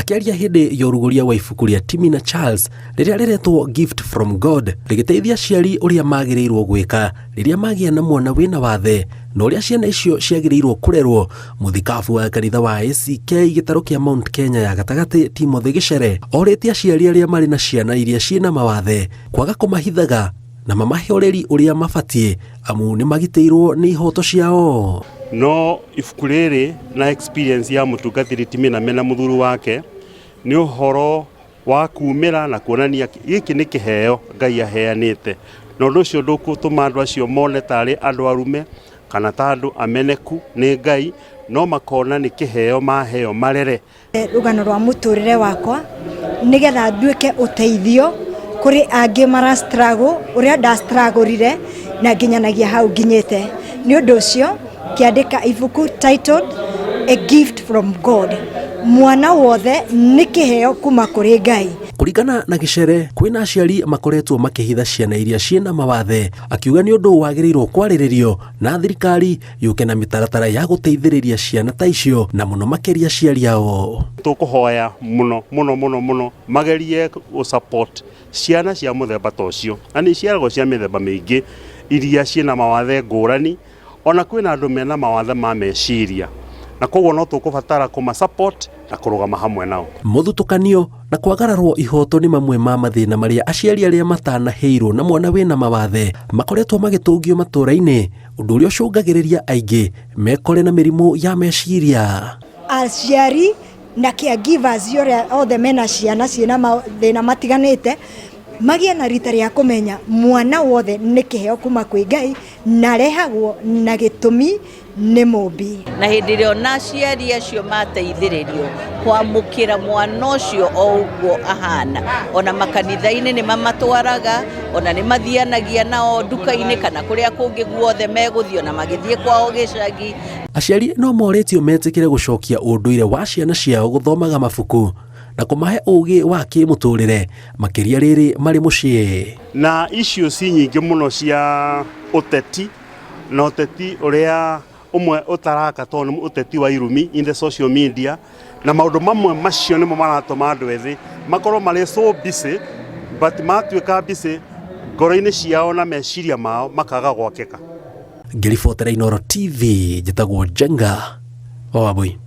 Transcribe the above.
Akiaria hindi ya uruguria wa ibuku ria Timina Charles riria riretwo Gift from God, rigiteithia aciari uria magirirwo gwika riria magia na mwana wina wathe na uria ciana icio ciagirirwo kurerwo. Muthikabu wa kanitha wa ACK gitaro kia Mount Kenya ya gatagati Timothy Gichere orite aciari aria mari na ciana iria ciina mawathe kwaga kumahithaga na mamahe ureri uria mabatie amu ni magiteirwo ni ihoto ciao. No ibuku riri na experience ya mutungatiri Timina mena muthuru wake ni uhoro wa kumira na kuonania giki ni kiheo Ngai aheanite, na undu ucio ndukutuma andu acio mone tari andu arume kana ta andu ameneku ni Ngai, no makona ni kiheo maheo marere. Rugano rwa muturire wakwa nigetha nduike uteithio kuri angi mara struggle uria nda struggle na nginyanagia hau nginyite. Ni undu ucio kiandika ibuku titled A Gift from God. Mwana wothe ni kiheo kuma kuri Ngai. Kuringana na Gichere, kwina aciari makoretwo makihitha ciana iria ciina mawathe, akiuga ni undu wagirirwo kwariririo na thirikari yuke na mitaratara ya guteithiriria ciana ta icio na muno makeria aciari ao. Tukuhoya muno magerie u support ciana cia muthemba tocio, ani ciaragwo cia mithemba mingi iria ciina mawathe ngurani, ona kwina andu mena mawathe ma meciria, na koguo no tukubatara kuma support na kurugama hamwe nao. Muthutukanio na kwagararwo ihoto ni mamwe ma mathina maria aciari aria matanaheirwo na mwana wina mawathe makoretwo magitungio matura-ini, undu uria ucungagiriria aingi mekore na mirimu ya meciria. Aciari na caregivers uria othe mena ciana ciina mathina matiganite magia na rita ria kumenya mwana wothe ni kiheo kuma kwi Ngai na rehagwo na gitumi ni mumbi. Na hindi rio na aciari acio mateithiririo kwamukira mwana ucio o uguo ahana, ona makanitha-ini ni mamatwaraga, ona ni mathianagia nao nduka-ini kana kuria kungi guothe meguthio na magithie kwao gicagi. Aciari no moritio metikire gucokia unduire wa ciana ciao guthomaga mabuku na kumahe ugi wa kimuturire makiria riri mari mucii. Na issues nyingi muno cia uteti na uteti uria umwe utaraka tonu uteti wa irumi in the social media, na maundu mamwe macio nimo maratuma andu ethi makorwo mari so busy but matuika busy ngoro-ini ciao na meciria mao makaga gwakeka. Ngiribotera Inooro TV, njitagwo Jenga Wabui.